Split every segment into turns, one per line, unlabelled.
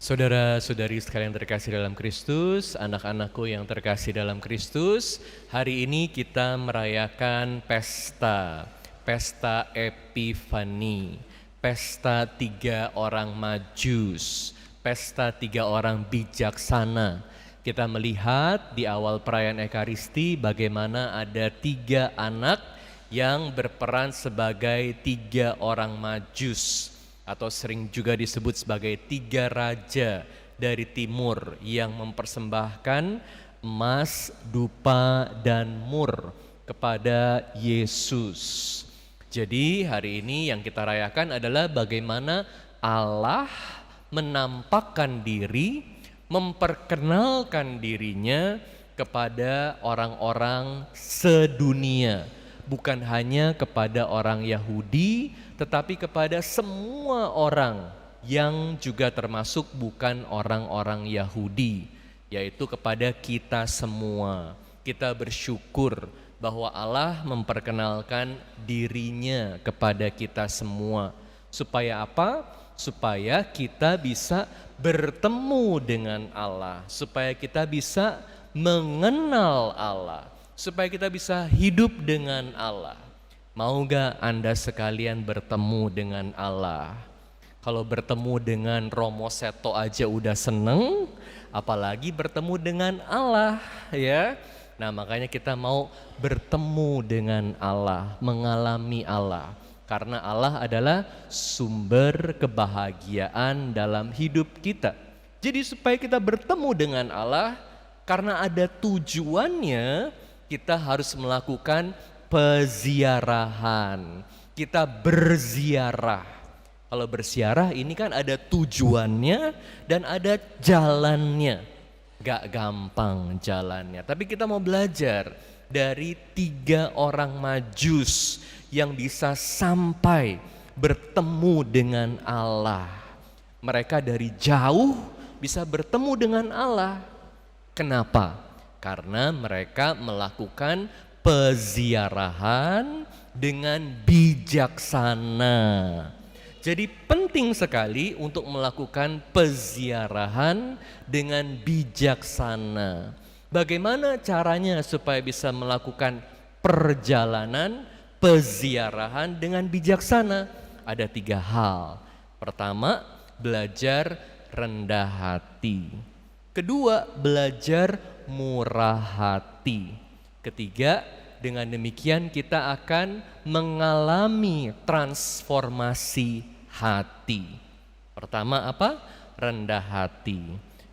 Saudara-saudari sekalian terkasih dalam Kristus, anak-anakku yang terkasih dalam Kristus, hari ini kita merayakan pesta Epifani, pesta 3 orang Majus, pesta 3 orang bijaksana. Kita melihat di awal perayaan Ekaristi bagaimana ada 3 anak yang berperan sebagai 3 orang Majus, atau sering juga disebut sebagai 3 raja dari timur yang mempersembahkan emas, dupa, dan mur kepada Yesus. Jadi hari ini yang kita rayakan adalah bagaimana Allah menampakkan diri, memperkenalkan dirinya kepada orang-orang sedunia. Bukan hanya kepada orang Yahudi, tetapi kepada semua orang yang juga termasuk bukan orang-orang Yahudi, yaitu kepada kita semua. Kita bersyukur bahwa Allah memperkenalkan dirinya kepada kita semua. Supaya apa? Supaya kita bisa bertemu dengan Allah, supaya kita bisa mengenal Allah, supaya kita bisa hidup dengan Allah. Mau gak Anda sekalian bertemu dengan Allah? Kalau bertemu dengan Romo Seto aja udah seneng, apalagi bertemu dengan Allah, ya. Nah, makanya kita mau bertemu dengan Allah, mengalami Allah. Karena Allah adalah sumber kebahagiaan dalam hidup kita. Jadi supaya kita bertemu dengan Allah, karena ada tujuannya, kita harus melakukan peziarahan. Kita berziarah. Kalau berziarah ini kan ada tujuannya dan ada jalannya. Gak gampang jalannya. Tapi kita mau belajar dari 3 orang Majus yang bisa sampai bertemu dengan Allah. Mereka dari jauh bisa bertemu dengan Allah. Kenapa? Karena mereka melakukan peziarahan dengan bijaksana. Jadi penting sekali untuk melakukan peziarahan dengan bijaksana. Bagaimana caranya supaya bisa melakukan perjalanan peziarahan dengan bijaksana? Ada 3 hal. Pertama, belajar rendah hati. Kedua, belajar murah hati. Ketiga, dengan demikian kita akan mengalami transformasi hati. Pertama apa? Rendah hati.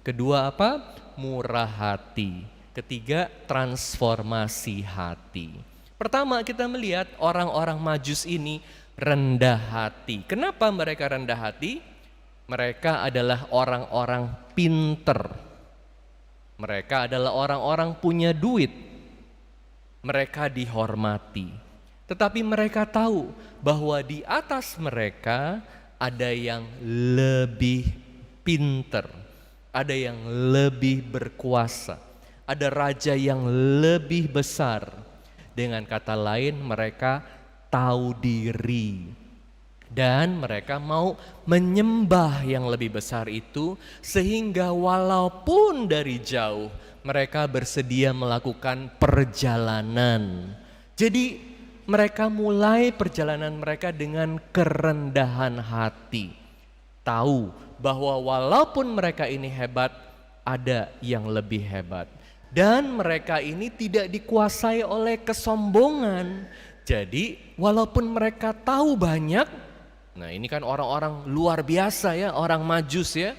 Kedua apa? Murah hati. Ketiga, transformasi hati. Pertama, kita melihat orang-orang Majus ini rendah hati. Kenapa mereka rendah hati? Mereka adalah orang-orang pinter. Mereka adalah orang-orang punya duit. Mereka dihormati. Tetapi mereka tahu bahwa di atas mereka ada yang lebih pinter, ada yang lebih berkuasa, ada raja yang lebih besar. Dengan kata lain, mereka tahu diri. Dan mereka mau menyembah yang lebih besar itu, sehingga walaupun dari jauh mereka bersedia melakukan perjalanan. Jadi mereka mulai perjalanan mereka dengan kerendahan hati. Tahu bahwa walaupun mereka ini hebat, ada yang lebih hebat. Dan mereka ini tidak dikuasai oleh kesombongan. Jadi walaupun mereka tahu banyak, nah ini kan orang-orang luar biasa ya, orang Majus ya.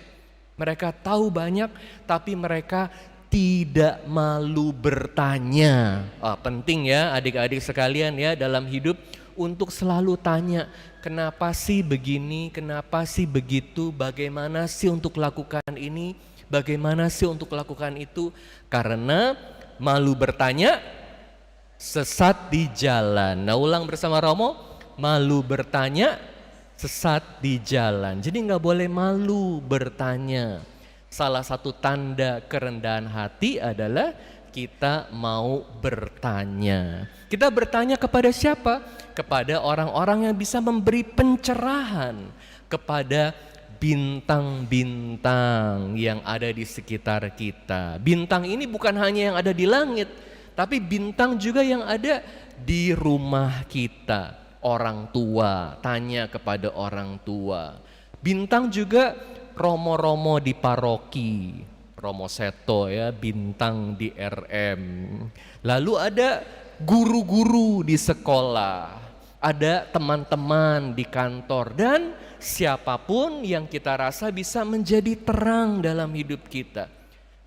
Mereka tahu banyak tapi mereka tidak malu bertanya. Penting ya adik-adik sekalian ya dalam hidup untuk selalu tanya, kenapa sih begini, kenapa sih begitu, bagaimana sih untuk lakukan ini, bagaimana sih untuk lakukan itu. Karena malu bertanya, sesat di jalan. Nah, ulang bersama Romo, malu bertanya, sesat di jalan. Jadi nggak boleh malu bertanya. Salah satu tanda kerendahan hati adalah kita mau bertanya. Kita bertanya kepada siapa? Kepada orang-orang yang bisa memberi pencerahan. kepada bintang-bintang yang ada di sekitar kita. Bintang ini bukan hanya yang ada di langit, tapi bintang juga yang ada di rumah kita. Orang tua, tanya kepada orang tua. Bintang juga romo-romo di paroki, Romo Seto ya, bintang di RM. Lalu ada guru-guru di sekolah, ada teman-teman di kantor, dan siapapun yang kita rasa bisa menjadi terang dalam hidup kita.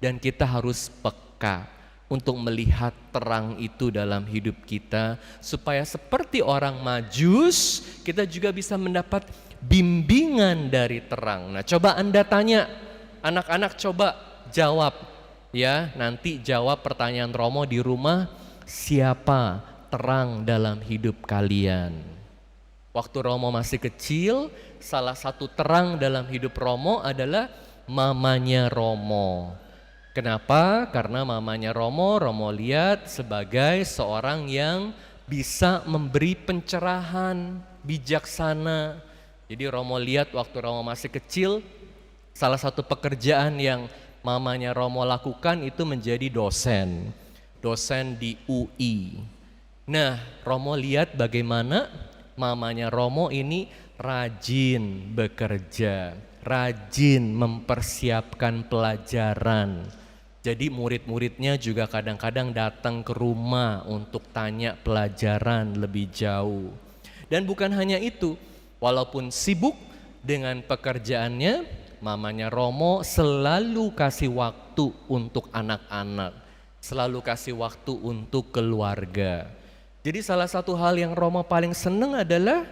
Dan kita harus peka untuk melihat terang itu dalam hidup kita, supaya seperti orang Majus, kita juga bisa mendapat bimbingan dari terang. Nah, coba Anda tanya, anak-anak coba jawab ya, nanti jawab pertanyaan Romo di rumah, siapa terang dalam hidup kalian? Waktu Romo masih kecil, salah satu terang dalam hidup Romo adalah mamanya Romo. Kenapa? Karena mamanya Romo lihat sebagai seorang yang bisa memberi pencerahan, bijaksana. Jadi Romo lihat waktu Romo masih kecil, salah satu pekerjaan yang mamanya Romo lakukan itu menjadi dosen di UI. Nah, Romo lihat bagaimana mamanya Romo ini rajin bekerja, rajin mempersiapkan pelajaran. Jadi murid-muridnya juga kadang-kadang datang ke rumah untuk tanya pelajaran lebih jauh. Dan bukan hanya itu, walaupun sibuk dengan pekerjaannya, mamanya Romo selalu kasih waktu untuk anak-anak, selalu kasih waktu untuk keluarga. Jadi salah satu hal yang Romo paling seneng adalah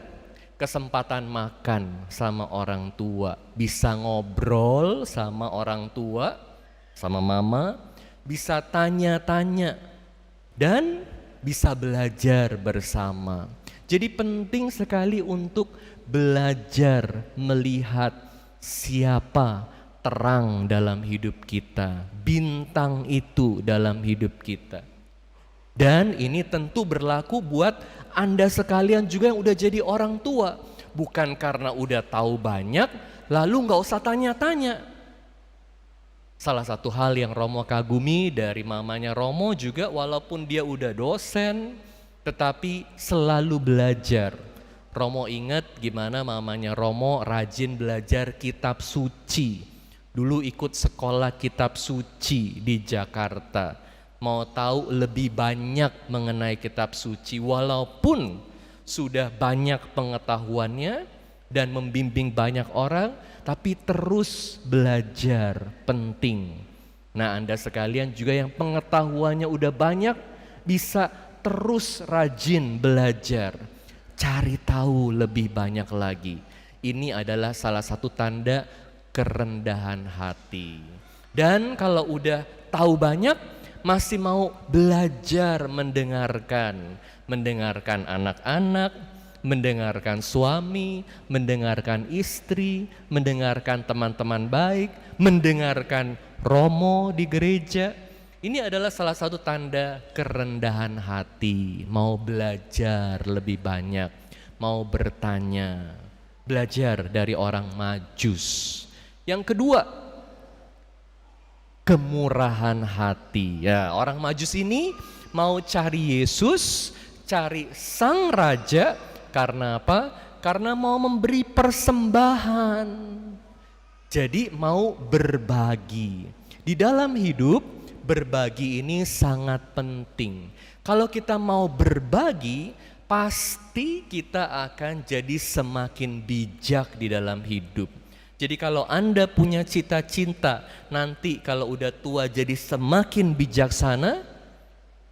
kesempatan makan sama orang tua, bisa ngobrol sama orang tua, sama mama, bisa tanya-tanya, dan bisa belajar bersama. Jadi penting sekali untuk belajar melihat siapa terang dalam hidup kita, bintang itu dalam hidup kita. Dan ini tentu berlaku buat Anda sekalian juga yang udah jadi orang tua. Bukan karena udah tahu banyak, lalu gak usah tanya-tanya. Salah satu hal yang Romo kagumi dari mamanya Romo juga, walaupun dia udah dosen, tetapi selalu belajar. Romo ingat gimana mamanya Romo rajin belajar kitab suci. Dulu ikut sekolah kitab suci di Jakarta. Mau tahu lebih banyak mengenai kitab suci, walaupun sudah banyak pengetahuannya dan membimbing banyak orang, tapi terus belajar penting. Nah, Anda sekalian juga yang pengetahuannya udah banyak, bisa terus rajin belajar, cari tahu lebih banyak lagi. Ini adalah salah satu tanda kerendahan hati. Dan kalau udah tahu banyak, masih mau belajar mendengarkan anak-anak, mendengarkan suami, mendengarkan istri, mendengarkan teman-teman baik, mendengarkan Romo di gereja. Ini adalah salah satu tanda kerendahan hati, mau belajar lebih banyak, mau bertanya, belajar dari orang Majus. Yang kedua, kemurahan hati. Ya, orang Majus ini mau cari Yesus, cari Sang Raja. Karena apa? Karena mau memberi persembahan. Jadi mau berbagi. Di dalam hidup, berbagi ini sangat penting. Kalau kita mau berbagi, pasti kita akan jadi semakin bijak di dalam hidup. Jadi kalau Anda punya cita-cita nanti kalau udah tua jadi semakin bijaksana,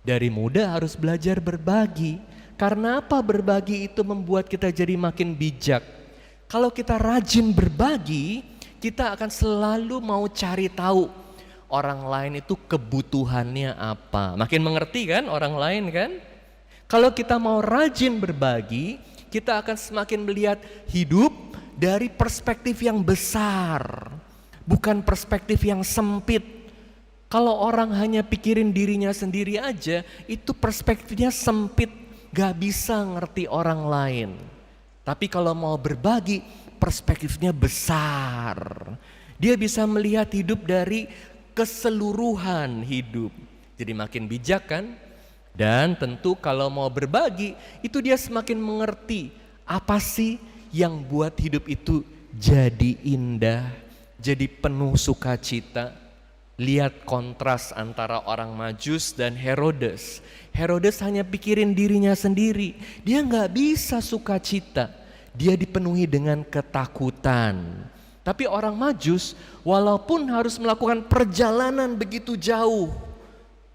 dari muda harus belajar berbagi. Karena apa? Berbagi itu membuat kita jadi makin bijak. Kalau kita rajin berbagi, kita akan selalu mau cari tahu orang lain itu kebutuhannya apa. Makin mengerti kan orang lain kan? Kalau kita mau rajin berbagi, kita akan semakin melihat hidup dari perspektif yang besar, bukan perspektif yang sempit. Kalau orang hanya pikirin dirinya sendiri aja, itu perspektifnya sempit, gak bisa ngerti orang lain. Tapi kalau mau berbagi, perspektifnya besar. Dia bisa melihat hidup dari keseluruhan hidup. Jadi makin bijak kan? Dan tentu kalau mau berbagi, itu dia semakin mengerti apa sih yang buat hidup itu jadi indah, jadi penuh sukacita. Lihat kontras antara orang Majus dan Herodes. Herodes hanya pikirin dirinya sendiri. Dia nggak bisa sukacita. Dia dipenuhi dengan ketakutan. Tapi orang Majus walaupun harus melakukan perjalanan begitu jauh.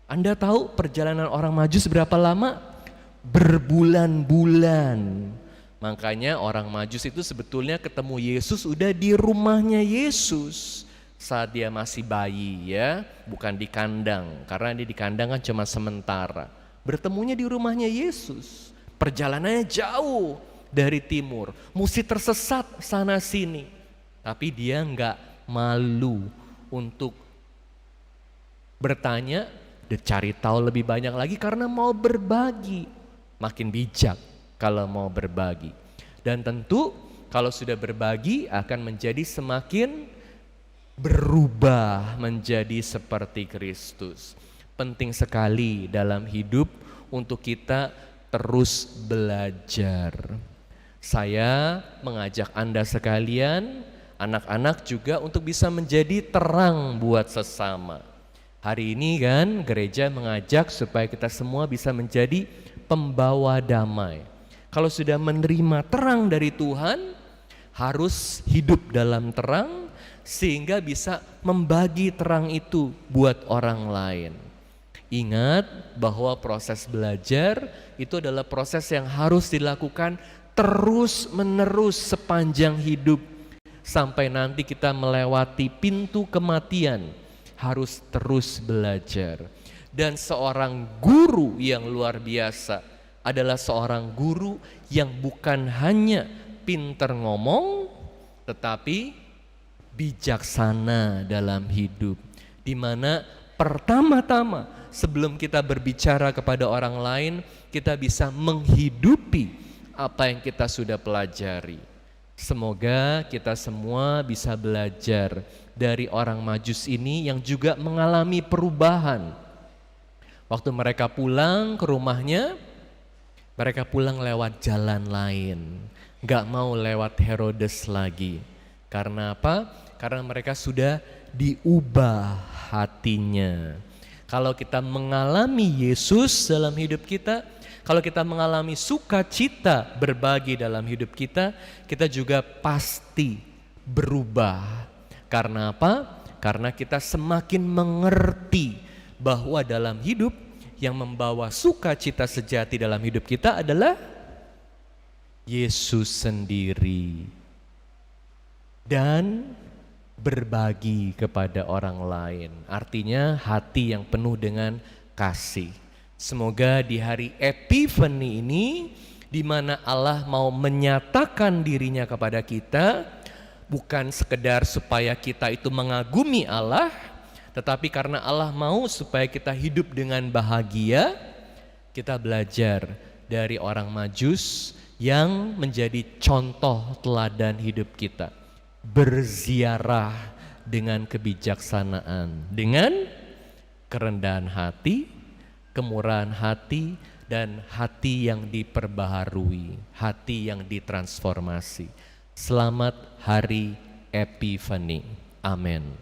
Anda tahu perjalanan orang Majus berapa lama? Berbulan-bulan. Makanya orang Majus itu sebetulnya ketemu Yesus udah di rumahnya Yesus. Saat dia masih bayi ya, bukan di kandang. Karena dia di kandang kan cuma sementara. Bertemunya di rumahnya Yesus. Perjalanannya jauh dari timur. Mesti tersesat sana sini. Tapi dia enggak malu untuk bertanya dan cari tahu lebih banyak lagi karena mau berbagi. Makin bijak kalau mau berbagi. Dan tentu kalau sudah berbagi akan menjadi semakin berubah menjadi seperti Kristus. Penting sekali dalam hidup untuk kita terus belajar. Saya mengajak Anda sekalian, anak-anak juga untuk bisa menjadi terang buat sesama. Hari ini kan gereja mengajak supaya kita semua bisa menjadi pembawa damai. Kalau sudah menerima terang dari Tuhan, harus hidup dalam terang, sehingga bisa membagi terang itu buat orang lain. Ingat bahwa proses belajar itu adalah proses yang harus dilakukan terus menerus sepanjang hidup. Sampai nanti kita melewati pintu kematian, harus terus belajar. Dan seorang guru yang luar biasa adalah seorang guru yang bukan hanya pinter ngomong, tetapi bijaksana dalam hidup, di mana pertama-tama sebelum kita berbicara kepada orang lain, kita bisa menghidupi apa yang kita sudah pelajari. Semoga kita semua bisa belajar dari orang Majus ini yang juga mengalami perubahan. Waktu mereka pulang ke rumahnya, mereka pulang lewat jalan lain, gak mau lewat Herodes lagi. Karena apa? Karena mereka sudah diubah hatinya. Kalau kita mengalami Yesus dalam hidup kita, kalau kita mengalami sukacita berbagi dalam hidup kita, kita juga pasti berubah. Karena apa? Karena kita semakin mengerti bahwa dalam hidup yang membawa sukacita sejati dalam hidup kita adalah Yesus sendiri. Dan berbagi kepada orang lain, artinya hati yang penuh dengan kasih. Semoga di hari Epifani ini, di mana Allah mau menyatakan dirinya kepada kita, bukan sekedar supaya kita itu mengagumi Allah, tetapi karena Allah mau supaya kita hidup dengan bahagia, kita belajar dari orang Majus yang menjadi contoh teladan hidup kita. Berziarah dengan kebijaksanaan, dengan kerendahan hati, kemurahan hati, dan hati yang diperbaharui, hati yang ditransformasi. Selamat hari Epifani. Amin.